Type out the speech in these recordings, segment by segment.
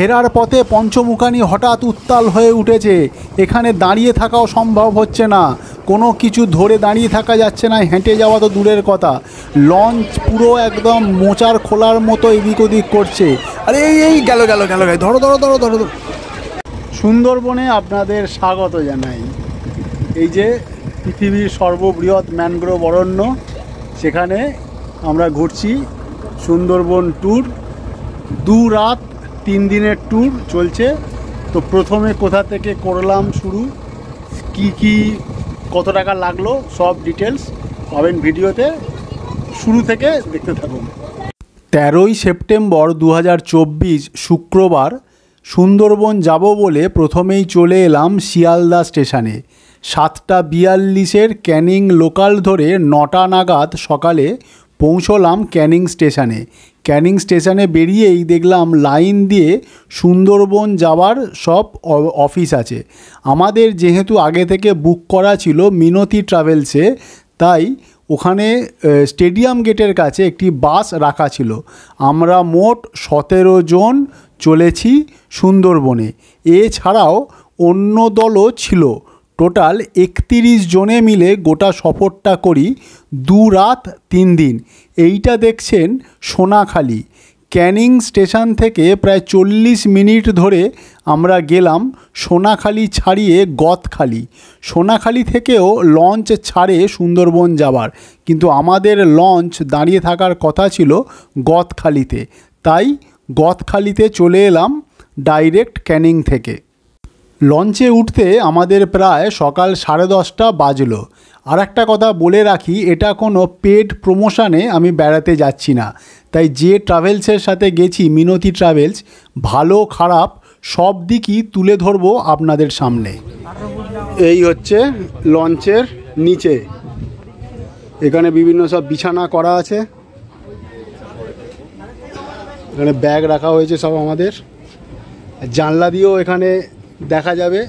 ফেরার পথে পঞ্চমুখানি হঠাৎ উত্তাল হয়ে উঠেছে। এখানে দাঁড়িয়ে থাকাও সম্ভব হচ্ছে না, কোনো কিছু ধরে দাঁড়িয়ে থাকা যাচ্ছে না, হেঁটে যাওয়া তো দূরের কথা। লঞ্চ পুরো একদম মোচার খোলার মতো এদিক ওদিক করছে। আরে এই গেল গেল গেল গেল, ধরো ধরো ধরো ধরো। সুন্দরবনে আপনাদের স্বাগত জানাই। এই যে পৃথিবীর সর্ববৃহৎ ম্যানগ্রোভ অরণ্য, সেখানে আমরা ঘুরছি। সুন্দরবন ট্যুর 2 রাত 3 দিনের ট্যুর চলছে। তো প্রথমে কোথা থেকে করলাম শুরু, কি কত টাকা লাগলো, সব ডিটেলস পাবেন ভিডিওতে, শুরু থেকে দেখতে থাকুন। 13ই সেপ্টেম্বর 2024 শুক্রবার সুন্দরবন যাব বলে প্রথমেই চলে এলাম শিয়ালদা স্টেশনে। 7:42 ক্যানিং লোকাল ধরে 9টা নাগাদ সকালে পৌঁছলাম ক্যানিং স্টেশনে। ক্যানিং স্টেশনে বেরিয়েই দেখলাম লাইন দিয়ে সুন্দরবন যাওয়ার সব অফিস আছে। আমাদের যেহেতু আগে থেকে বুক করা ছিল মিনতি ট্রাভেলসে, তাই ওখানে স্টেডিয়াম গেটের কাছে একটি বাস রাখা ছিল। আমরা মোট 17 জন চলেছি সুন্দরবনে। এছাড়াও অন্য দলও ছিল। টোটাল 31 জনে মিলে গোটা সফরটা করি 2 রাত 3 দিন। এইটা দেখছেন সোনাখালি। ক্যানিং স্টেশন থেকে প্রায় 40 মিনিট ধরে আমরা গেলাম সোনাখালি ছাড়িয়ে গদখালি। সোনাখালি থেকেও লঞ্চ ছাড়ে সুন্দরবন যাবার, কিন্তু আমাদের লঞ্চ দাঁড়িয়ে থাকার কথা ছিল গদখালিতে, তাই গদখালিতে চলে এলাম ডাইরেক্ট ক্যানিং থেকে। লঞ্চে উঠতে আমাদের প্রায় সকাল 10:30 বাজলো। আর একটা কথা বলে রাখি, এটা কোনো পেড প্রমোশনে আমি বেড়াতে যাচ্ছি না, তাই যে ট্রাভেলসের সাথে গেছি মিনতি ট্রাভেলস, ভালো খারাপ সব দিকই তুলে ধরবো আপনাদের সামনে। এই হচ্ছে লঞ্চের নিচে, এখানে বিভিন্ন সব বিছানা করা আছে, এখানে ব্যাগ রাখা হয়েছে সব আমাদের। জানলা দিয়েও এখানে দেখা যাবে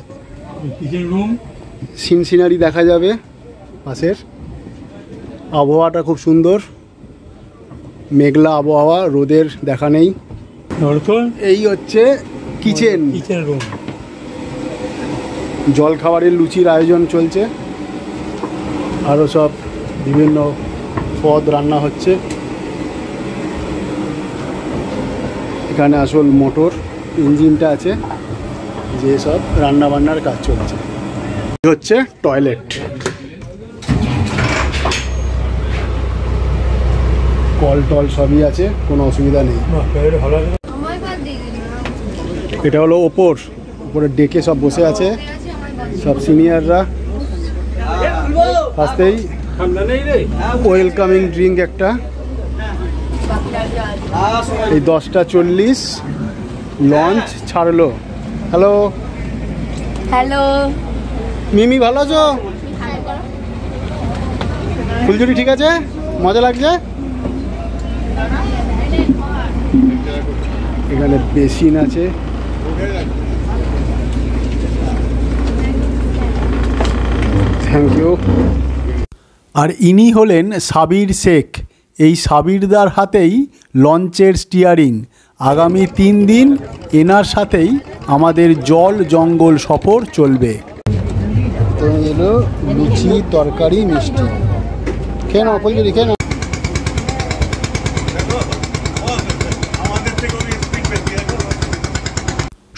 রুম, সিনারি দেখা যাবে পাশের। আবহাওয়াটা খুব সুন্দর, মেঘলা আবহাওয়া, রোদের দেখা নেই। এই হচ্ছে কিচেন রুম, জল খাবারের লুচির আয়োজন চলছে, আরও সব বিভিন্ন পদ রান্না হচ্ছে। এখানে আসল মোটর ইঞ্জিনটা আছে, যে সব রান্নাবান্নার কাজ চলছে। হচ্ছে টয়লেট, কল টল সবই আছে, কোনো অসুবিধা নেই। এটা হলো উপরে ডেকে সব বসে আছে সব সিনিয়ররা। আসতেই ওয়েলকামিং ড্রিঙ্ক একটা। এই 10:40 লঞ্চ ছাড়লো। হ্যালো হ্যালো মিমি, ভালো আছো? ফুলঝুরি ঠিক আছে? মজা লাগছে? এখানে বেসিন আছে, থ্যাংক ইউ। আর ইনি হলেন সাবির শেখ। এই সাবিরদার হাতেই লঞ্চের স্টিয়ারিং। আগামী 3 দিন এনার সাথেই আমাদের জল জঙ্গল সফর চলবে। তো এলো লুচি, তরকারি, মিষ্টি। খেয়ে নাও ফুলঝুরি, খেয়ে নাও।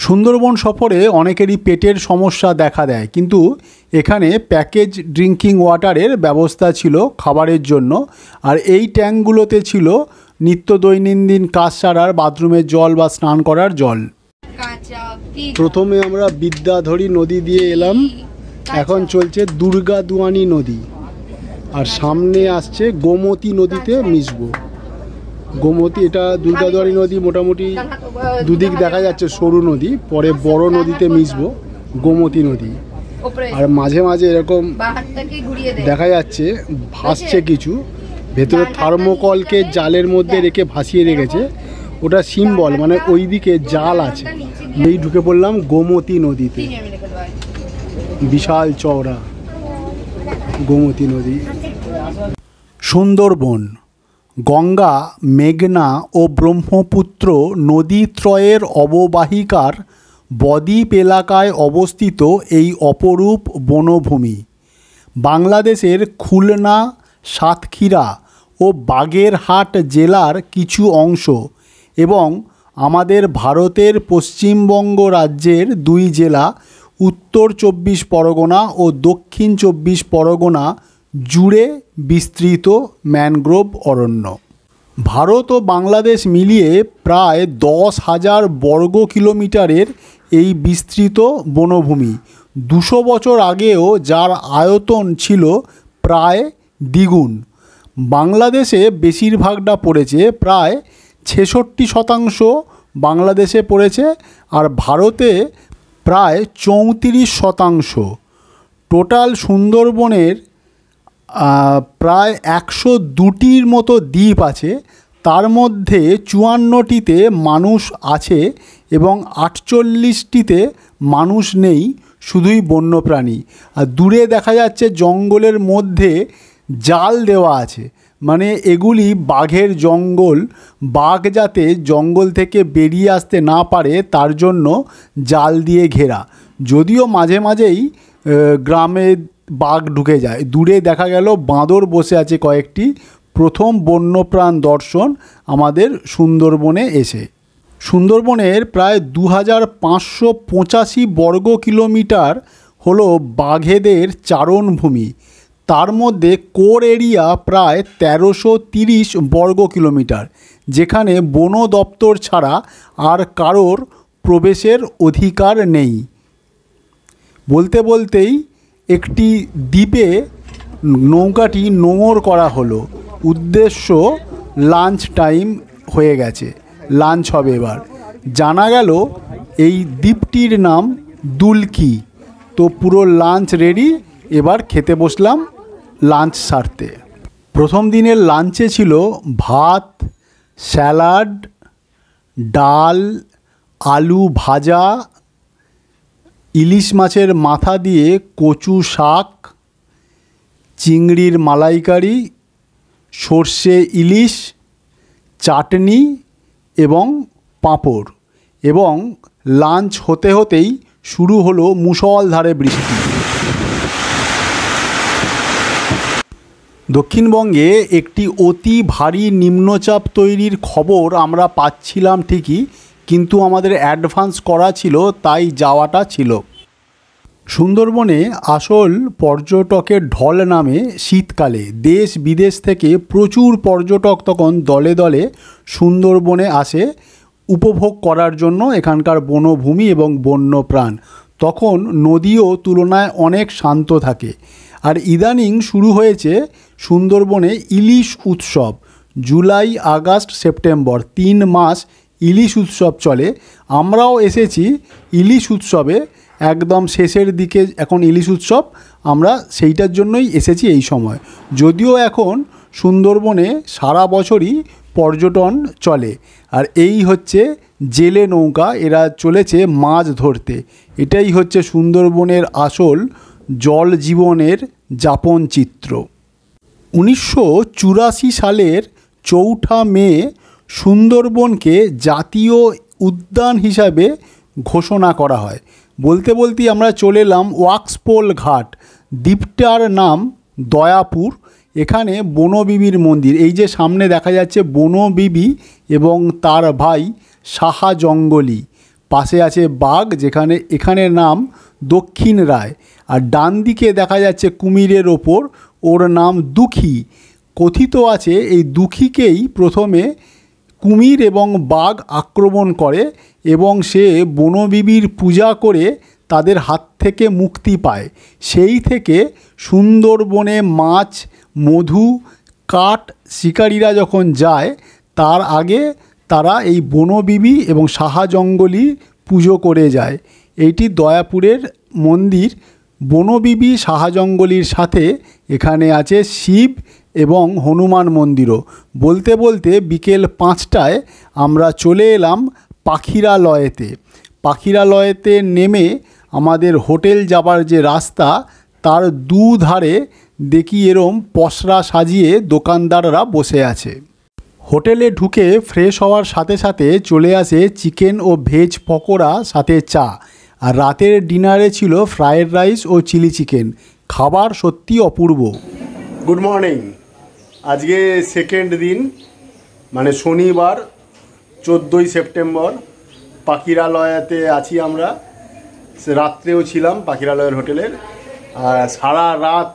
সুন্দরবন সফরে অনেকেরই পেটের সমস্যা দেখা দেয়, কিন্তু এখানে প্যাকেজ ড্রিঙ্কিং ওয়াটারের ব্যবস্থা ছিল খাবারের জন্য। আর এই ট্যাঙ্কগুলোতে ছিল নিত্য দৈনন্দিন কাজ সারার বাথরুমের জল বা স্নান করার জল। প্রথমে আমরা বিদ্যাধরী নদী দিয়ে এলাম, এখন চলছে দুর্গাদুয়ানি নদী, আর সামনে আসছে গোমতী নদীতে মিশবো। গোমতী, এটা দুর্গাদুয়ারি নদী, মোটামুটি দুদিক দেখা যাচ্ছে সরু নদী, পরে বড় নদীতে মিশবো গোমতী নদী। আর মাঝে মাঝে এরকম দেখা যাচ্ছে ভাসছে কিছু, ভেতরে থার্মোকলকে জালের মধ্যে রেখে ভাসিয়ে রেখেছে, ওটা সিম্বল, মানে ওই দিকে জাল আছে। এই ঢুকে পড়লাম গোমতী নদীতে, বিশাল চওড়া গোমতী নদী। সুন্দরবন গঙ্গা, মেঘনা ও ব্রহ্মপুত্র নদীত্রয়ের অববাহিকার বদ্বীপ এলাকায় অবস্থিত এই অপরূপ বনভূমি বাংলাদেশের খুলনা, সাতক্ষীরা ও বাগেরহাট জেলার কিছু অংশ এবং আমাদের ভারতের পশ্চিমবঙ্গ রাজ্যের দুই জেলা উত্তর 24 পরগনা ও দক্ষিণ 24 পরগনা জুড়ে বিস্তৃত ম্যানগ্রোভ অরণ্য। ভারত ও বাংলাদেশ মিলিয়ে প্রায় 10,000 বর্গ কিলোমিটারের এই বিস্তৃত বনভূমি 200 বছর আগেও যার আয়তন ছিল প্রায় দ্বিগুণ। বাংলাদেশে বেশিরভাগটা পড়েছে, প্রায় 66% বাংলাদেশে পড়েছে, আর ভারতে প্রায় 34%। টোটাল সুন্দরবনের প্রায় 102টির মতো দ্বীপ আছে, তার মধ্যে 54টিতে মানুষ আছে এবং 48টিতে মানুষ নেই, শুধুই বন্যপ্রাণী। আর দূরে দেখা যাচ্ছে জঙ্গলের মধ্যে জাল দেওয়া আছে, মানে এগুলি বাঘের জঙ্গল, বাঘ যাতে জঙ্গল থেকে বেরিয়ে আসতে না পারে তার জন্য জাল দিয়ে ঘেরা। যদিও মাঝে মাঝেই গ্রামে বাঘ ঢুকে যায়। দূরে দেখা গেল বাঁদর বসে আছে কয়েকটি। প্রথম বন্যপ্রাণ দর্শন আমাদের সুন্দরবনে এসে। সুন্দরবনের প্রায় 2585 বর্গ কিলোমিটার হলো বাঘেদের চারণভূমি। তার মধ্যে কোর এরিয়া প্রায় 1330 বর্গ কিলোমিটার, যেখানে বন দপ্তর ছাড়া আর কারোর প্রবেশের অধিকার নেই। বলতে বলতেই একটি দ্বীপে নৌকাটি নোঙর করা হলো। উদ্দেশ্য লাঞ্চ টাইম হয়ে গেছে, লাঞ্চ হবে এবার। জানা গেল এই দ্বীপটির নাম দুলকি। তো পুরো লাঞ্চ রেডি, এবার খেতে বসলাম লাঞ্চ সারতে। প্রথম দিনের লাঞ্চে ছিল ভাত, স্যালাড, ডাল, আলু ভাজা, ইলিশ মাছের মাথা দিয়ে কচু শাক, চিংড়ির মালাইকারি, সর্ষে ইলিশ, চাটনি এবং পাঁপড়। এবং লাঞ্চ হতে হতেই শুরু হলো মুষলধারে বৃষ্টি। দক্ষিণবঙ্গে একটি অতি ভারী নিম্নচাপ তৈরির খবর আমরা পাচ্ছিলাম ঠিকই, কিন্তু আমাদের অ্যাডভান্স করা ছিল, তাই যাওয়াটা ছিল। সুন্দরবনে আসল পর্যটকের ঢল নামে শীতকালে। দেশ বিদেশ থেকে প্রচুর পর্যটক তখন দলে দলে সুন্দরবনে আসে উপভোগ করার জন্য এখানকার বনভূমি এবং বন্যপ্রাণ। তখন নদীও তুলনায় অনেক শান্ত থাকে। আর ইদানিং শুরু হয়েছে সুন্দরবনে ইলিশ উৎসব। জুলাই, আগস্ট, সেপ্টেম্বর 3 মাস ইলিশ উৎসব চলে। আমরাও এসেছি ইলিশ উৎসবে, একদম শেষের দিকে এখন ইলিশ উৎসব, আমরা সেইটার জন্যই এসেছি এই সময়। যদিও এখন সুন্দরবনে সারা বছরই পর্যটন চলে। আর এই হচ্ছে জেলে নৌকা, এরা চলেছে মাছ ধরতে। এটাই হচ্ছে সুন্দরবনের আসল জল জীবনের যাপন চিত্র। 1984 সালের 4 মে সুন্দরবনকে জাতীয় উদ্যান হিসাবে ঘোষণা করা হয়। বলতে বলতেই আমরা চলে এলাম ওয়াক্সপোল ঘাট। দ্বীপটার নাম দয়াপুর। এখানে বনবিবির মন্দির। এই যে সামনে দেখা যাচ্ছে বনবিবি এবং তার ভাই সাহা জঙ্গলি। পাশে আছে বাঘ, যেখানে এখানের নাম দক্ষিণ রায়। আর ডান দিকে দেখা যাচ্ছে কুমিরের ওপর, ওর নাম দুঃখী। কথিত আছে এই দুঃখীকেই প্রথমে কুমির এবং বাঘ আক্রমণ করে এবং সে বনবিবির পূজা করে তাদের হাত থেকে মুক্তি পায়। সেই থেকে সুন্দরবনে মাছ, মধু, কাঠ শিকারীরা যখন যায় তার আগে তারা এই বনবিবি এবং সাহা জঙ্গলি পুজো করে যায়। এইটি দয়াপুরের মন্দির। বনবিবি সাহা জঙ্গলির সাথে এখানে আছে শিব এবং হনুমান মন্দিরও। বলতে বলতে বিকেল 5টায় আমরা চলে এলাম পাখিরালয়েতে। পাখিরালয়েতে নেমে আমাদের হোটেল যাবার যে রাস্তা, তার দুধারে দেখি এরম পসরা সাজিয়ে দোকানদাররা বসে আছে। হোটেলে ঢুকে ফ্রেশ হওয়ার সাথে সাথে চলে আসে চিকেন ও ভেজ পকোড়া, সাথে চা। আর রাতের ডিনারে ছিল ফ্রায়েড রাইস ও চিলি চিকেন। খাবার সত্যি অপূর্ব। Good morning. আজকে সেকেন্ড দিন, মানে শনিবার 14ই সেপ্টেম্বর। পাখিরালয়াতে আছি আমরা। রাত্রেও ছিলাম পাখিরালয়ের হোটেলের। আর সারা রাত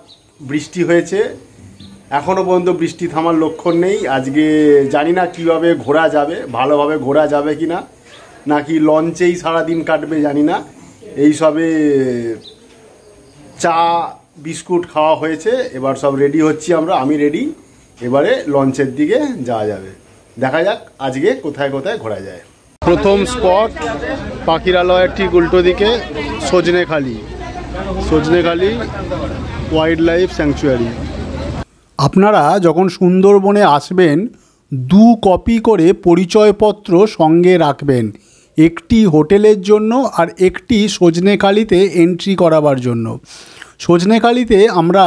বৃষ্টি হয়েছে, এখনও পর্যন্ত বৃষ্টি থামার লক্ষণ নেই। আজকে জানি না কীভাবে ঘোরা যাবে, ভালোভাবে ঘোরা যাবে কি না, নাকি লঞ্চেই সারাদিন কাটবে জানি না। এই সবে চা বিস্কুট খাওয়া হয়েছে, এবার সব রেডি হচ্ছি আমরা। আমি রেডি, এবারে লঞ্চের দিকে যাওয়া যাবে। দেখা যাক আজকে কোথায় কোথায় ঘোরা যায়। প্রথম স্পট পাখিরালয়ের ঠিক উল্টো দিকে সজনেখালি ওয়াইল্ড লাইফ স্যাংচুয়ারি। আপনারা যখন সুন্দরবনে আসবেন 2 কপি করে পরিচয়পত্র সঙ্গে রাখবেন, একটি হোটেলের জন্য আর একটি সজনেখালিতে এন্ট্রি করাবার জন্য। সজনেখালিতে আমরা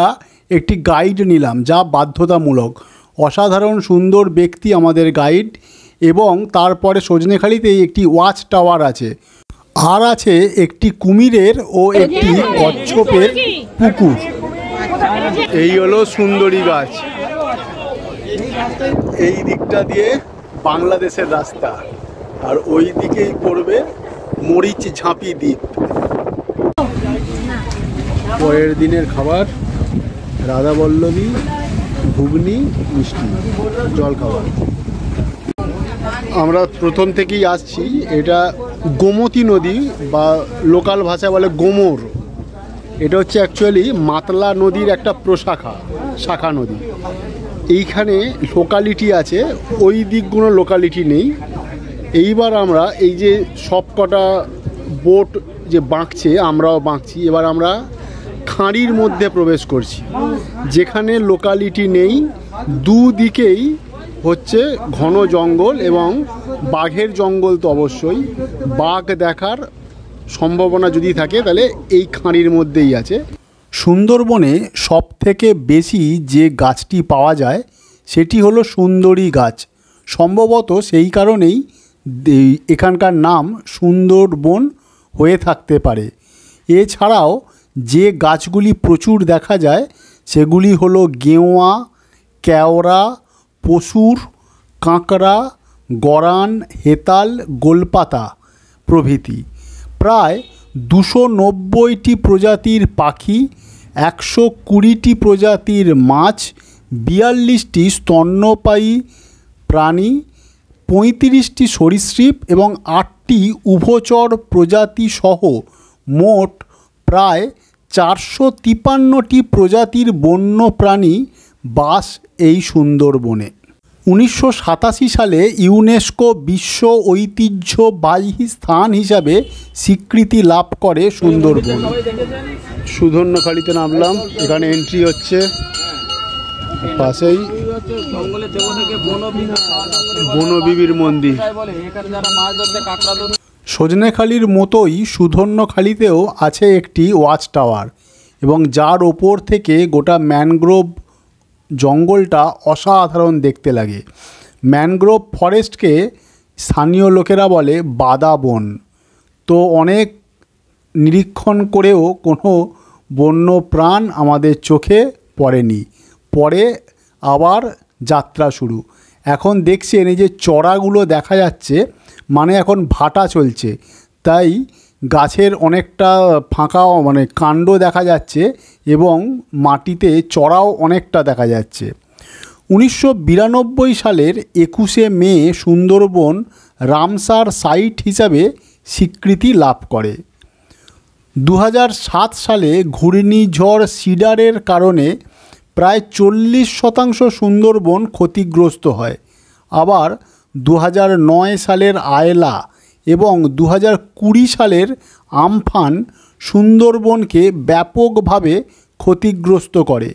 একটি গাইড নিলাম, যা বাধ্যতামূলক। অসাধারণ সুন্দর ব্যক্তি আমাদের গাইড। এবং তারপরে সজনেখালিতেই একটি ওয়াচ টাওয়ার আছে, আর আছে একটি কুমিরের ও একটি কচ্ছপের পুকুর। এই হলো সুন্দরী গাছ। এই দিকটা দিয়ে বাংলাদেশের রাস্তা, আর ওই দিকেই পড়বে মরিচ ঝাঁপি দ্বীপ। পরের দিনের খাবার রাধাবল্লভী, ঘুগনি, মিষ্টি, জল খাবার। আমরা প্রথম থেকেই আসছি। এটা গোমতী নদী, বা লোকাল ভাষায় বলে গোমর। এটা হচ্ছে অ্যাকচুয়ালি মাতলা নদীর একটা শাখা নদী। এইখানে লোকালিটি আছে, ওই দিকগুলো লোকালিটি নেই। এইবার আমরা এই যে সব কটা বোট যে বাঁকছে, আমরাও বাঁকছি। এবার আমরা খাঁড়ির মধ্যে প্রবেশ করছি, যেখানে লোকালিটি নেই। দুদিকেই হচ্ছে ঘন জঙ্গল, এবং বাঘের জঙ্গল তো অবশ্যই। বাঘ দেখার সম্ভাবনা যদি থাকে তাহলে এই খাঁড়ির মধ্যেই আছে। সুন্দরবনে সবথেকে বেশি যে গাছটি পাওয়া যায় সেটি হলো সুন্দরী গাছ। সম্ভবত সেই কারণেই এখানকার নাম সুন্দরবন হয়ে থাকতে পারে। এছাড়াও যে গাছগুলি প্রচুর দেখা যায় সেগুলি হলো গেওয়া, কেওড়া, পশুর, কাঁকড়া, গরান, হেতাল, গোলপাতা প্রভৃতি। প্রায় 290টি প্রজাতির পাখি, 120টি প্রজাতির মাছ, 42টি স্তন্যপায়ী প্রাণী, 35টি সরীসৃপ এবং 8টি উভচর প্রজাতি সহ মোট প্রায় 453টি প্রজাতির বন্য প্রাণী বাস এই সুন্দরবনে। 1987 সালে ইউনেস্কো বিশ্ব ঐতিহ্যবাহী স্থান হিসাবে স্বীকৃতি লাভ করে সুন্দরবন। সুধন্যখালিতে নামলাম, এখানে এন্ট্রি হচ্ছে। পাশেই বনবিবির মন্দির। সজনেখালির মতোই সুধন্যখালিতেও আছে একটি ওয়াচ টাওয়ার, এবং যার ওপর থেকে গোটা ম্যানগ্রোভ জঙ্গলটা অসাধারণ দেখতে লাগে। ম্যানগ্রোভ ফরেস্টকে স্থানীয় লোকেরা বলে বাদা বন। তো অনেক নিরীক্ষণ করেও কোনো বন্য প্রাণ আমাদের চোখে পড়েনি। পরে আবার যাত্রা শুরু। এখন দেখছেন এই যে চড়াগুলো দেখা যাচ্ছে, মানে এখন ভাটা চলছে, তাই গাছের অনেকটা ফাঁকা, মানে কাণ্ড দেখা যাচ্ছে, এবং মাটিতে চড়াও অনেকটা দেখা যাচ্ছে। 1992 সালের 21শে মে সুন্দরবন রামসার সাইট হিসাবে স্বীকৃতি লাভ করে। 2007 সালে ঘূর্ণিঝড় সিডারের কারণে প্রায় 40% সুন্দরবন ক্ষতিগ্রস্ত হয়। আবার 2009 সালের আয়লা এবং 2020 সালের আমফান সুন্দরবনকে ব্যাপকভাবে ক্ষতিগ্রস্ত করে।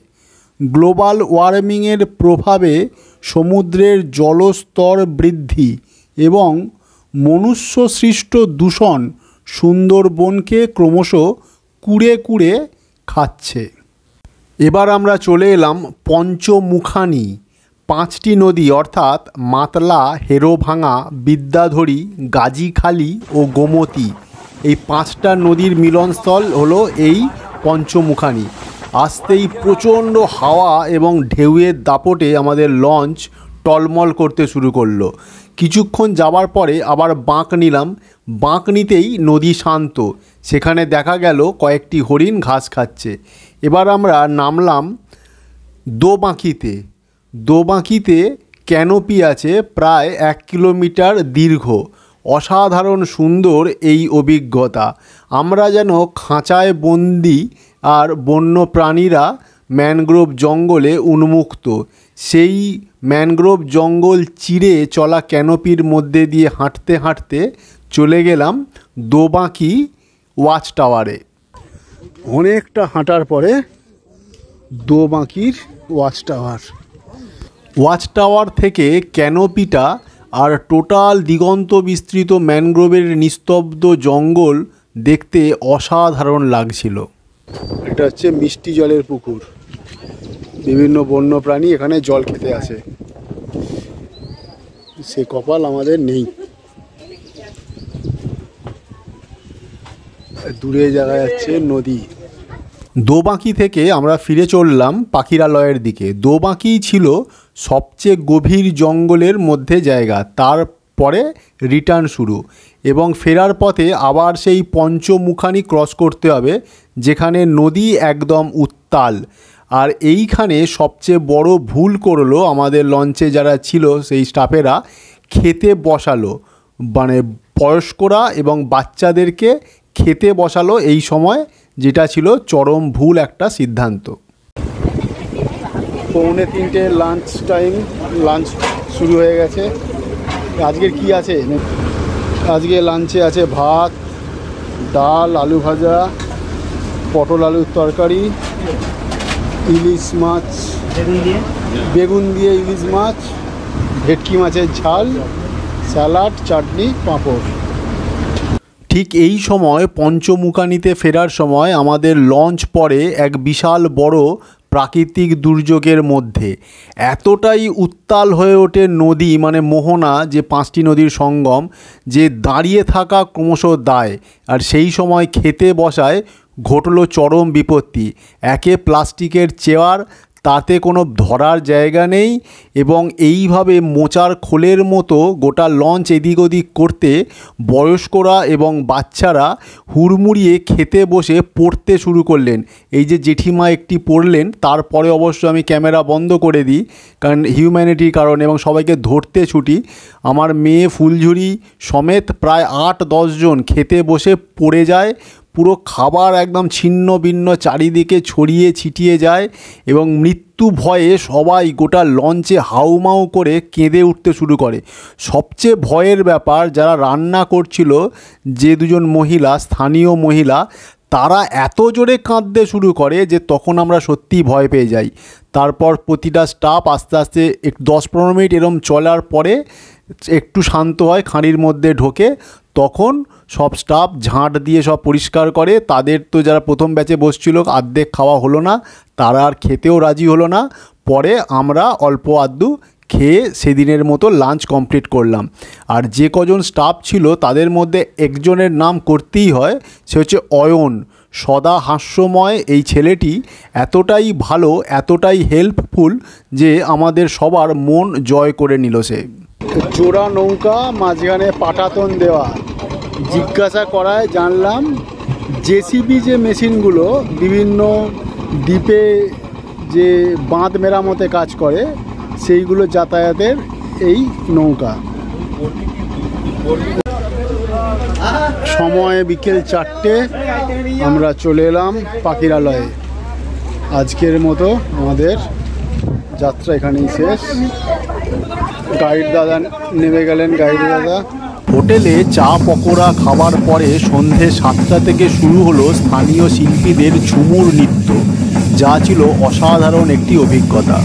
গ্লোবাল ওয়ার্মিংয়ের প্রভাবে সমুদ্রের জলস্তর বৃদ্ধি এবং মনুষ্যসৃষ্ট দূষণ সুন্দরবনকে ক্রমশ কুড়ে কুড়ে খাচ্ছে। এবার আমরা চলে এলাম পঞ্চমুখানি। 5টি নদী অর্থাৎ মাতলা, হেরোভাঙা, বিদ্যাধরী, গাজীখালী ও গোমতী, এই 5টা নদীর মিলনস্থল হলো এই পঞ্চমুখানি। আসতেই প্রচণ্ড হাওয়া এবং ঢেউয়ের দাপটে আমাদের লঞ্চ টলমল করতে শুরু করলো। কিছুক্ষণ যাওয়ার পরে আবার বাঁক নিলাম। বাঁক নিতেই নদী শান্ত, সেখানে দেখা গেল কয়েকটি হরিণ ঘাস খাচ্ছে। এবার আমরা নামলাম দোবাঁকিতে। দোবাঁকিতে ক্যানোপি আছে প্রায় 1 কিলোমিটার দীর্ঘ। অসাধারণ সুন্দর এই অভিজ্ঞতা। আমরা যেন খাঁচায় বন্দি আর বন্য প্রাণীরা ম্যানগ্রোভ জঙ্গলে উন্মুক্ত। সেই ম্যানগ্রোভ জঙ্গল চিরে চলা ক্যানোপির মধ্যে দিয়ে হাঁটতে হাঁটতে চলে গেলাম দোবাঁকি ওয়াচ টাওয়ারে। অনেকটা হাঁটার পরে দোবাঁকির ওয়াচ টাওয়ার। ওয়াচ টাওয়ার থেকে ক্যানোপিটা আর টোটাল দিগন্ত বিস্তৃত ম্যানগ্রোভের নিস্তব্ধ জঙ্গল দেখতে অসাধারণ লাগছিল। এটা হচ্ছে মিষ্টি জলের পুকুর। বিভিন্ন বন্য প্রাণী এখানে জল খেতে আসে, সে কপাল আমাদের নেই। দূরে দেখা যাচ্ছে নদী। দোবাঁকি থেকে আমরা ফিরে চললাম পাখিরালয়ের দিকে। দোবাঁকি ছিল সবচেয়ে গভীর জঙ্গলের মধ্যে জায়গা। তারপরে রিটার্ন শুরু এবং ফেরার পথে আবার সেই পঞ্চমুখানি ক্রস করতে হবে, যেখানে নদী একদম উত্তাল। আর এইখানে সবচেয়ে বড় ভুল করলো আমাদের লঞ্চে যারা ছিল সেই স্টাফেরা, খেতে বসালো, মানে বয়স্করা এবং বাচ্চাদেরকে খেতে বসালো এই সময়, যেটা ছিল চরম ভুল একটা সিদ্ধান্ত। 2:45 লাঞ্চ টাইম, লাঞ্চ শুরু হয়ে গেছে। আজকের কি আছে? আজকে লাঞ্চে আছে ভাত, ডাল, আলু ভাজা, পটল আলুর তরকারি, ইলিশ মাছ, বেগুন দিয়ে ইলিশ মাছ, ভেটকি মাছের ঝাল, স্যালাড, চাটনি, পাঁপড়। ঠিক এই সময় পঞ্চমুখানিতে ফেরার সময় আমাদের লঞ্চ পড়ে এক বিশাল বড় প্রাকৃতিক দুর্যোগের মধ্যে। এতটাই উত্তাল হয়ে ওঠে নদী, মানে মোহনা, যে 5টি নদীর সঙ্গম, যে দাঁড়িয়ে থাকা ক্রমশ দায়। আর সেই সময় খেতে বসায় ঘটল চরম বিপত্তি। একে প্লাস্টিকের চেয়ার, তাতে কোনো ধরার জায়গা নেই, এবং এইভাবে মোচার খোলের মতো গোটা লঞ্চ এদিক ওদিক করতে বয়স্করা এবং বাচ্চারা হুড়মুড়িয়ে খেতে বসে পড়তে শুরু করলেন। এই যে জেঠিমা একটি পড়লেন, তারপরে অবশ্য আমি ক্যামেরা বন্ধ করে দিই, কারণ হিউম্যানিটির কারণে, এবং সবাইকে ধরতে ছুটি। আমার মেয়ে ফুলঝুরি সমেত প্রায় 8-10 জন খেতে বসে পড়ে যায়। পুরো খাবার একদম ছিন্ন ভিন্ন চারিদিকে ছড়িয়ে ছিটিয়ে যায়, এবং মৃত্যু ভয়ে সবাই গোটা লঞ্চে হাউমাউ করে কেঁদে উঠতে শুরু করে। সবচেয়ে ভয়ের ব্যাপার, যারা রান্না করছিল, যে 2জন মহিলা, স্থানীয় মহিলা, তারা এত জোরে কাঁদতে শুরু করে যে তখন আমরা সত্যিই ভয় পেয়ে যাই। তারপর প্রতিটা স্টাফ আস্তে আস্তে 10-15 মিনিট এরম চলার পরে একটু শান্ত হয়, খাঁড়ির মধ্যে ঢোকে। তখন সব স্টাফ ঝাঁট দিয়ে সব পরিষ্কার করে। তাদের তো যারা প্রথম ব্যাচে বসছিল অর্ধেক খাওয়া হলো না, তারা আর খেতেও রাজি হলো না। পরে আমরা অল্প আধটু খেয়ে সেদিনের মতো লাঞ্চ কমপ্লিট করলাম। আর যে কজন স্টাফ ছিল তাদের মধ্যে একজনের নাম করতেই হয়, সে হচ্ছে অয়ন। সদা হাস্যময় এই ছেলেটি এতটাই ভালো, এতটাই হেল্পফুল যে আমাদের সবার মন জয় করে নিল সে। জোড়া নৌকা, মাঝখানে পাটাতন দেওয়া। জিজ্ঞাসা করায় জানলাম জেসিবি যে মেশিনগুলো বিভিন্ন দ্বীপে যে বাঁধ মেরামতে কাজ করে, সেইগুলো যাতায়াতের এই নৌকা। সময় বিকেল 4টে, আমরা চলে এলাম পাখিরালয়ে। আজকের মতো আমাদের যাত্রা এখানেই শেষ। গাইড দাদা নেমে গেলেন। গাইড দাদা হোটেলে চা পকোড়া খাওয়ার পরে সন্ধে 7টা থেকে শুরু হলো স্থানীয় শিল্পীদের ঝুমুর নৃত্য, যা ছিল অসাধারণ একটি অভিজ্ঞতা।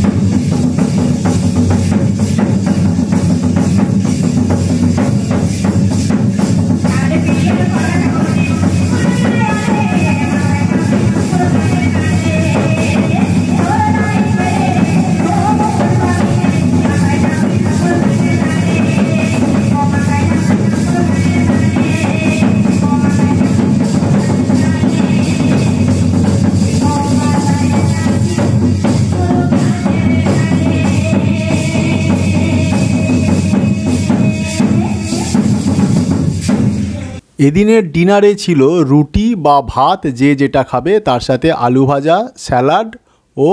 এদিনের ডিনারে ছিল রুটি বা ভাত, যে যেটা খাবে, তার সাথে আলু ভাজা, স্যালাড ও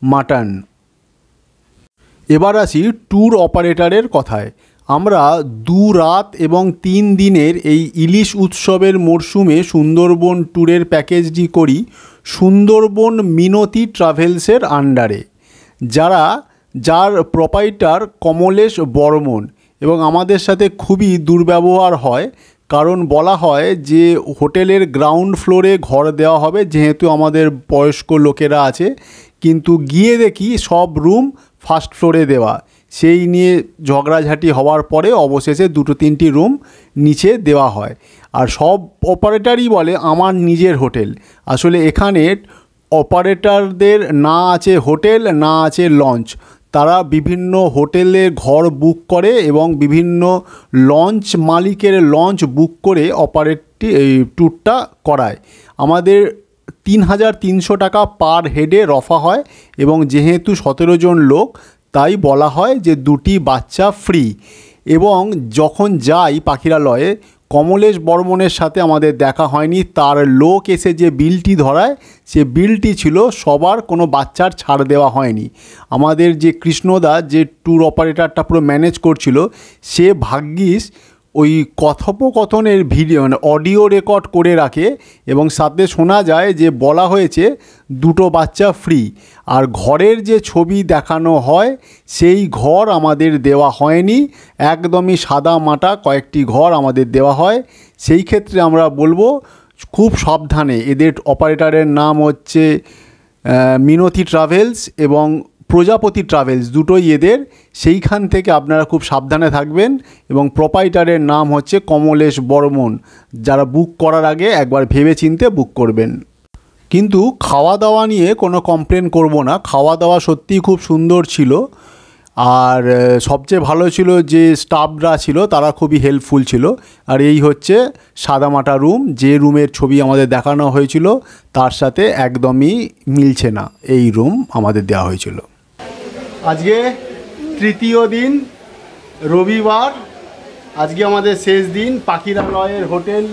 মাটন। এবার আসি ট্যুর অপারেটরের কথায়। আমরা 2 রাত এবং 3 দিনের এই ইলিশ উৎসবের মরশুমে সুন্দরবন ট্যুরের প্যাকেজটি করি সুন্দরবন মিনতি ট্রাভেলসের আন্ডারে, যার প্রোপাইটার কমলেশ বর্মন। এবং আমাদের সাথে খুবই দুর্ব্যবহার হয়, কারণ বলা হয় যে হোটেলের গ্রাউন্ড ফ্লোরে ঘর দেওয়া হবে, যেহেতু আমাদের বয়স্ক লোকেরা আছে, কিন্তু গিয়ে দেখি সব রুম ফার্স্ট ফ্লোরে দেওয়া। সেই নিয়ে ঝগড়াঝাটি হওয়ার পরে অবশেষে 2-3টি রুম নিচে দেওয়া হয়। আর সব অপারেটরই বলে আমার নিজের হোটেল। আসলে এখানে অপারেটরদের না আছে হোটেল, না আছে লঞ্চ। তারা বিভিন্ন হোটেলে ঘর বুক করে এবং বিভিন্ন লঞ্চ মালিকের লঞ্চ বুক করে এই ট্যুরটা করায়। আমাদের 3,300 টাকা পার হেডে রফা হয়, এবং যেহেতু 17 জন লোক, তাই বলা হয় যে 2টি বাচ্চা ফ্রি। এবং যখন যাই পাখিরালয়ে, কমলেশ বর্মনের সাথে আমাদের দেখা হয়নি। তার লোক এসে যে বিলটি ধরায়, সে বিলটি ছিল সবার, কোনো বাচ্চার ছাড় দেওয়া হয়নি। আমাদের যে কৃষ্ণদা, যে ট্যুর অপারেটরটা পুরো ম্যানেজ করছিল, সে ভাগ্যিস ওই কথোপকথনের ভিডিও অডিও রেকর্ড করে রাখে, এবং সাথে শোনা যায় যে বলা হয়েছে 2টো বাচ্চা ফ্রি। আর ঘরের যে ছবি দেখানো হয়, সেই ঘর আমাদের দেওয়া হয়নি। একদমই সাদা মাটা কয়েকটি ঘর আমাদের দেওয়া হয়। সেই ক্ষেত্রে আমরা বলবো খুব সাবধানে। এদের অপারেটরের নাম হচ্ছে মিনতি ট্রাভেলস এবং প্রজাপতি ট্রাভেলস, দুটোই এদের। সেইখান থেকে আপনারা খুব সাবধানে থাকবেন। এবং প্রোপাইটারের নাম হচ্ছে কমলেশ বর্মন। যারা বুক করার আগে একবার ভেবে চিন্তে বুক করবেন। কিন্তু খাওয়া দাওয়া নিয়ে কোনো কমপ্লেন করব না, খাওয়া দাওয়া সত্যিই খুব সুন্দর ছিল। আর সবচেয়ে ভালো ছিল যে স্টাফরা ছিল, তারা খুবই হেল্পফুল ছিল। আর এই হচ্ছে সাদামাটা রুম। যে রুমের ছবি আমাদের দেখানো হয়েছিল তার সাথে একদমই মিলছে না এই রুম আমাদের দেওয়া হয়েছিল। আজকে তৃতীয় দিন, রবিবার। আজকে আমাদের শেষ দিন। পাখিরালয়ের হোটেল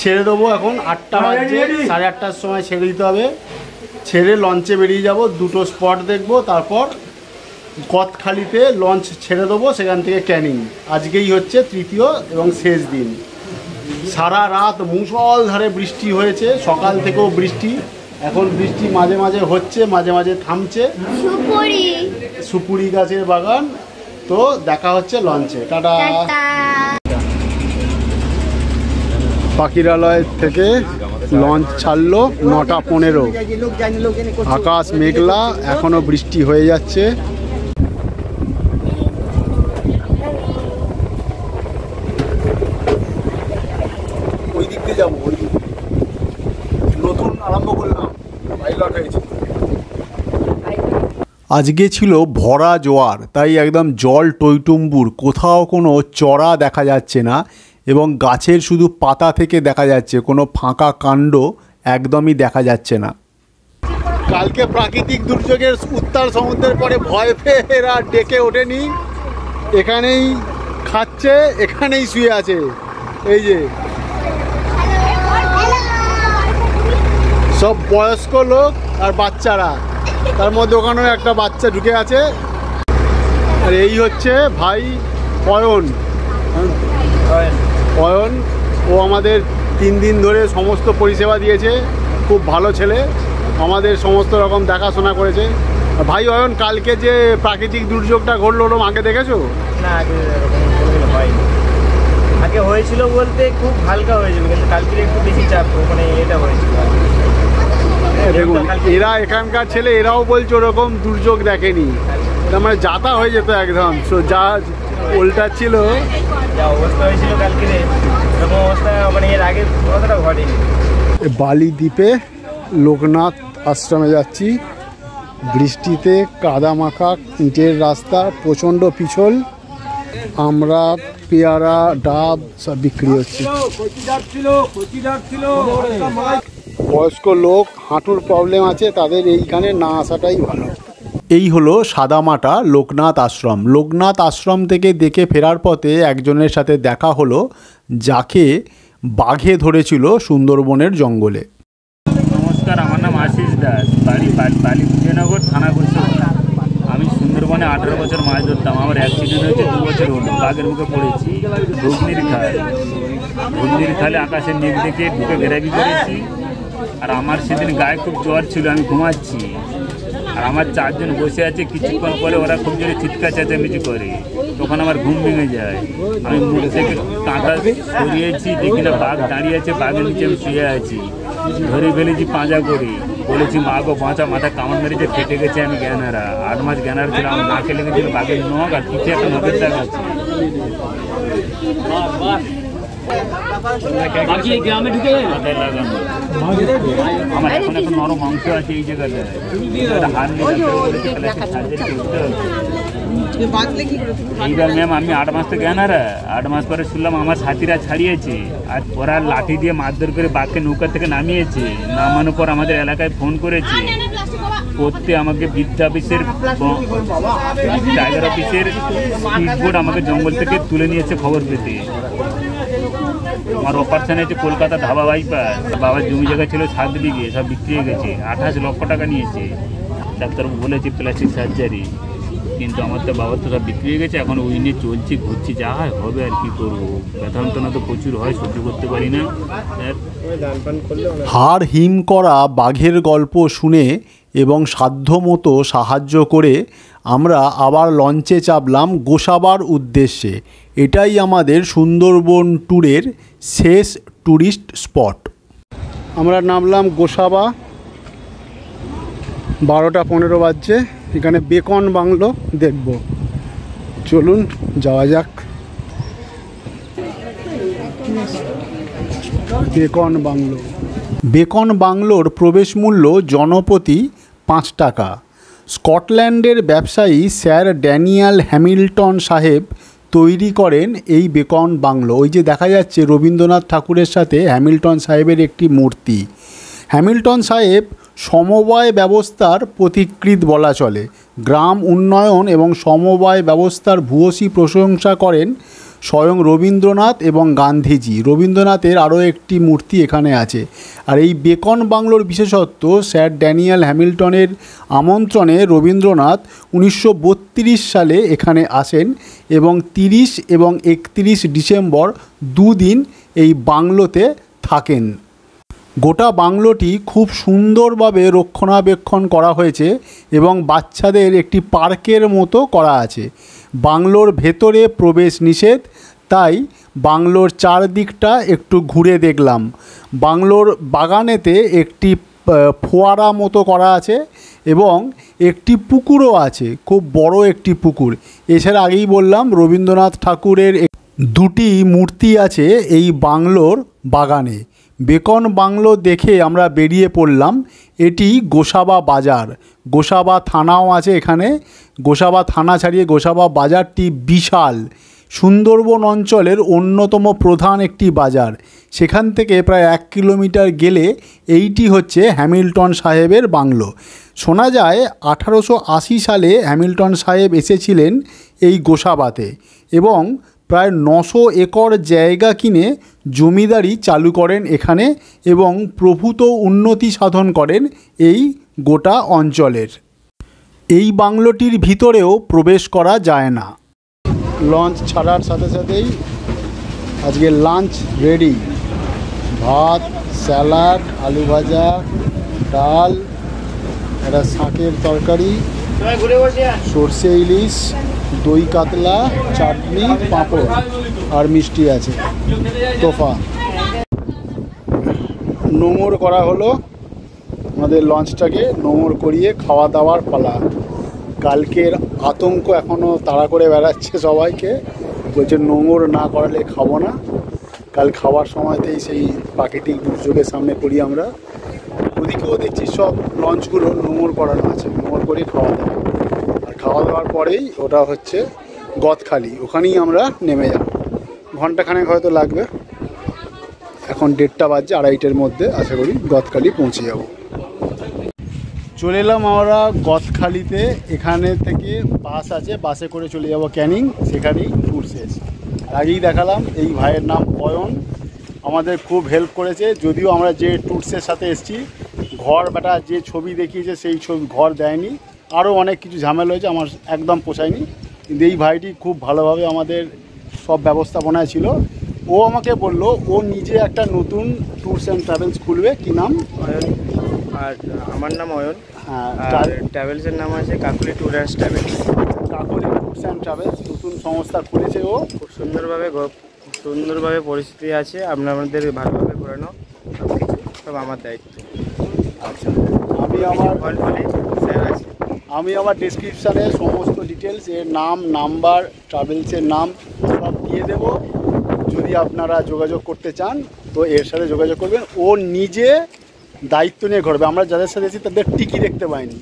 ছেড়ে দেবো এখন 8টা বাজে, 8:30টার সময় ছেড়ে দিতে হবে। ছেড়ে লঞ্চে বেরিয়ে যাব, 2টো স্পট দেখব, তারপর কতখালিতে লঞ্চ ছেড়ে দেবো, সেখান থেকে ক্যানিং। আজকেই হচ্ছে তৃতীয় এবং শেষ দিন। সারা রাত মুষলধারে বৃষ্টি হয়েছে, সকাল থেকেও বৃষ্টি। এখন বৃষ্টি মাঝে মাঝে হচ্ছে, মাঝে মাঝে থামছে। সুপুরি গাছের বাগান। তো দেখা হচ্ছে লঞ্চে। টাটা। পাখিরালয় থেকে লঞ্চ ছাড়লো 9:15। আকাশ মেঘলা, এখনো বৃষ্টি হয়ে যাচ্ছে। ওই দিক দিয়ে যাবো, ওই দিক নতুন আরম্ভ করলাম, পাইলট হয়েছে। আজকে ছিল ভরা জোয়ার, তাই একদম জল টইটুম্বুর, কোথাও কোনো চড়া দেখা যাচ্ছে না, এবং গাছের শুধু পাতা থেকে দেখা যাচ্ছে, কোনো ফাঁকা কাণ্ড একদমই দেখা যাচ্ছে না। কালকে প্রাকৃতিক দুর্যোগের উত্তাল সমুদ্রের পরে ভয় পেয়ে এরা ডেকে ওঠেনি, এখানেই খাচ্ছে, এখানেই শুয়ে আছে। এই যে সব বয়স্ক লোক আর বাচ্চারা, তার মধ্যে ওখানেও একটা বাচ্চা ঢুকে আছে। আর এই হচ্ছে ভাই অয়ন। ও আমাদের 3 দিন ধরে সমস্ত পরিষেবা দিয়েছে, খুব ভালো ছেলে, আমাদের সমস্ত রকম দেখাশোনা করেছে। ভাই অয়ন, কালকে যে প্রাকৃতিক দুর্যোগটা ঘটলো, ওরকম আগে দেখেছো? না, আগে এরকম কোনোদিনও হয়নি। আগে হয়েছিল বলতে খুব হালকা হয়েছিল, কিন্তু কালকে একটু বেশি চাপ, মানে এটা হয়েছিল। দেখুন, এরা এখানকার ছেলে, এরাও বলছে ওরকম দুর্যোগ দেখেনি। তার মানে যাতা হয়ে যেত একদম, যা উল্টাচ্ছিল। যা অবস্থা হয়েছিল কালকে, এরকম অবস্থা মানে এর আগে অতটা ঘটেনি। বালি দ্বীপে লোকনাথ আশ্রমে যাচ্ছি। বৃষ্টিতে কাদা মাখা ইটের রাস্তা, প্রচণ্ড পিছল। আমরা পেয়ারা, ডাব সব বিক্রি হচ্ছে। বয়স্ক লোক, হাঁটুর প্রবলেম আছে, তাদের এইখানে না আসাটাই ভালো। এই হলো সাদামাটা লোকনাথ আশ্রম। লোকনাথ আশ্রম থেকে দেখে ফেরার পথে একজনের সাথে দেখা হলো, যাকে বাঘে ধরেছিল সুন্দরবনের জঙ্গলে। নমস্কার, আমার নাম আশিস দাস, বাড়ি বালি বিজয়নগর, থানা কুশল। আমি সুন্দরবনে 18 বছর মাছ ধরতাম। আমার অ্যাক্সিডেন্ট হয়েছে 2 বছর হলো। বাঘের মুখে পড়েছি। ঘুগনির খালে আকাশের নিচ থেকে ঢুকে গ্রেভি করেছি। আর আমার সেদিন গায়ে খুব জ্বর ছিল, আমি ঘুমাচ্ছি। আর আমার 4 জন বসে আছে, কিছুক্ষণ পরে ওরা খুব জোরে চিৎকার চেঁচামেচি করে, তখন আমার ঘুম ভেঙে যায়। আমি মুখ থেকে কাঁটা সরিয়েছি, দেখি না বাঘ দাঁড়িয়ে আছে, বাঘের নিচে আমি শুয়ে আছি। ধরে ফেলেছি পাঁজা করে, বলেছি মা গো বাঁচা, মাথা কামড় মেরেছে, ফেটে গেছে, আমি জ্ঞানারা। 8 মাস জ্ঞানার ছিল, আমার নাকে লেগেছিল বাঘের নখ, আর পিঠে একটা নখের দাগ আছে। মাথায় লাগানো। আমার এখন নরম অংশ আছে এই জায়গাটায়, হাত এইবার ম্যাম আমি 8 মাস তো জ্ঞানারা। 8 মাস পরে শুনলাম আমার সাথীরা ছাড়িয়েছে, আর ওরা লাঠি দিয়ে মারধর করে বাঘকে নৌকা থেকে নামিয়েছে। নামানোর পর আমাদের এলাকায় ফোন করেছে, করতে আমাকে বৃদ্ধ অফিসের টাইগার অফিসের স্পিডবোট আমাকে জঙ্গল থেকে তুলে নিয়েছে খবর পেতে। আমার অপারেশন হয়েছে কলকাতা ধাবা বাইপাস। বাবার জমি জায়গা ছিল 7 বিঘে, সব বিক্রি হয়ে গেছে। 28 লক্ষ টাকা নিয়েছে। ডাক্তার বলেছে প্লাস্টিক সার্জারি, কিন্তু আমার তো বাবার তো সব বিক্রি হয়ে গেছে। এখন ওই নিয়ে চলছি, ঘুরছি, যা হয় হবে, আর কি করবো। ব্যথান্তনা তো প্রচুর হয়, সহ্য করতে পারি না। হাড় হিম করা বাঘের গল্প শুনে এবং সাধ্যমতো সাহায্য করে আমরা আবার লঞ্চে চাপলাম গোসাবার উদ্দেশ্যে। এটাই আমাদের সুন্দরবন ট্যুরের শেষ ট্যুরিস্ট স্পট। আমরা নামলাম গোসাবা। 12টা 15 বাজছে। এখানে বেকন বাংলো দেখব, চলুন যাওয়া যাক। বেকন বাংলোর প্রবেশ মূল্য জনপ্রতি 5 টাকা। স্কটল্যান্ডের ব্যবসায়ী স্যার ড্যানিয়েল হ্যামিল্টন সাহেব তৈরি করেন এই বেকন বাংলো। ওই যে দেখা যাচ্ছে রবীন্দ্রনাথ ঠাকুরের সাথে হ্যামিল্টন সাহেবের একটি মূর্তি। হ্যামিল্টন সাহেব সমবায় ব্যবস্থার পথিকৃৎ বলা চলে। গ্রাম উন্নয়ন এবং সমবায় ব্যবস্থার ভূয়সী প্রশংসা করেন স্বয়ং রবীন্দ্রনাথ এবং গান্ধীজি। রবীন্দ্রনাথের আরও একটি মূর্তি এখানে আছে। আর এই বেকন বাংলোর বিশেষত্ব, স্যার ড্যানিয়েল হ্যামিল্টনের আমন্ত্রণে রবীন্দ্রনাথ 1932 সালে এখানে আসেন এবং 30 এবং 31 ডিসেম্বর 2 দিন এই বাংলোতে থাকেন। গোটা বাংলোটি খুব সুন্দরভাবে রক্ষণাবেক্ষণ করা হয়েছে এবং বাচ্চাদের একটি পার্কের মতো করা আছে। বাংলোর ভেতরে প্রবেশ নিষেধ, তাই বাংলোর চারদিকটা একটু ঘুরে দেখলাম। বাংলোর বাগানেতে একটি ফোয়ারা মতো করা আছে এবং একটি পুকুরও আছে, খুব বড় একটি পুকুর। এছাড়া আগেই বললাম রবীন্দ্রনাথ ঠাকুরের 2টি মূর্তি আছে এই বাংলোর বাগানে। বেকন বাংলো দেখে আমরা বেরিয়ে পড়লাম। এটি গোসাবা বাজার। গোসাবা থানাও আছে এখানে। গোসাবা থানা ছাড়িয়ে গোসাবা বাজারটি বিশাল, সুন্দরবন অঞ্চলের অন্যতম প্রধান একটি বাজার। সেখান থেকে প্রায় 1 কিলোমিটার গেলে এইটি হচ্ছে হ্যামিল্টন সাহেবের বাংলো। শোনা যায় 1880 সালে হ্যামিল্টন সাহেব এসেছিলেন এই গোসাবাতে এবং প্রায় 900 একর জায়গা কিনে জমিদারি চালু করেন এখানে এবং প্রভূত উন্নতি সাধন করেন এই গোটা অঞ্চলের। এই বাংলোটির ভিতরেও প্রবেশ করা যায় না। লঞ্চ ছাড়ার সাথে সাথেই আজকে লাঞ্চ রেডি। ভাত, স্যালাড, আলু ভাজা, ডাল, একটা শাকের তরকারি, সর্ষে ইলিশ, দই কাতলা, চাটনি, পাঁপড় আর মিষ্টি আছে। তোফা নোঙর করা হলো। আমাদের লঞ্চটাকে নোঙর করিয়ে খাওয়া দাওয়ার পালা। কালকের আতঙ্ক এখনও তাড়া করে বেড়াচ্ছে সবাইকে, বলছে নোঙর না করালে খাবো না। কাল খাওয়ার সময়তেই সেই প্রাকৃতিক দুর্যোগের সামনে পড়ি আমরা। ওদিকেও দেখছি সব লঞ্চগুলো নোঙর করানো আছে, নোঙর করে খাওয়া দাওয়া। আর খাওয়া দাওয়ার পরেই ওটা হচ্ছে গদখালি, ওখানেই আমরা নেমে যাব। ঘন্টাখানেক হয়তো লাগবে। এখন 1:30 বাজছে, 2:30-এর মধ্যে আশা করি গদখালি পৌঁছে যাব। চলে এলাম আমরা গদখালিতে। এখানে থেকে বাস আছে, বাসে করে চলে যাব ক্যানিং, সেখানেই ট্যুর শেষ। আগেই দেখালাম এই ভাইয়ের নাম অয়ন। আমাদের খুব হেল্প করেছে। যদিও আমরা যে ট্যুরসের সাথে এসেছি ঘর বেটা যে ছবি দেখিয়েছে সেই ছবি ঘর দেয়নি, আরও অনেক কিছু ঝামেলা হয়েছে, আমার একদম পোষায়নি। কিন্তু এই ভাইটি খুব ভালোভাবে আমাদের সব ব্যবস্থাপনায় ছিল। ও আমাকে বলল ও নিজে একটা নতুন ট্যুরস অ্যান্ড ট্রাভেলস খুলবে। কি নাম? অয়ন। আর আমার নাম অয়ন। হ্যাঁ, আর ট্রাভেলসের নাম আছে Kakuli tour and travels. Kakuli tours and travels নতুন সংস্থা খুলেছে ও। খুব সুন্দরভাবে পরিস্থিতি আছে, আপনাদের ভালোভাবে ঘোরানো সব কিছু সব আমার দায়িত্ব। আচ্ছা, স্যার আছে। আমি আমার ডেসক্রিপশানে সমস্ত ডিটেলস, এর নাম, নাম্বার, ট্রাভেলসের নাম সব দিয়ে দেব। যদি আপনারা যোগাযোগ করতে চান তো এর সাথে যোগাযোগ করবেন। ও নিজে দায়িত্ব নিয়ে ঘুরবে। আমরা যাদের সাথে এসেছি তাদের টিকি দেখতে পাইনি,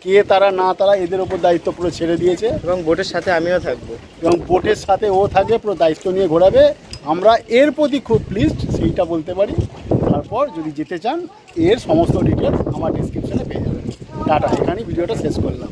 কে তারা না তারা, এদের ওপর দায়িত্ব পুরো ছেড়ে দিয়েছে। এবং বোটের সাথে আমিও থাকবো, এবং বোটের সাথে ও থাকবে, পুরো দায়িত্ব নিয়ে ঘোরাবে। আমরা এর প্রতি খুব প্লিজড, সেইটা বলতে পারি। তারপর যদি যেতে চান এর সমস্ত ডিটেলস আমার ডিসক্রিপশানে পেয়ে যাবেন। টাটা, এখানেই ভিডিওটা শেষ করলাম।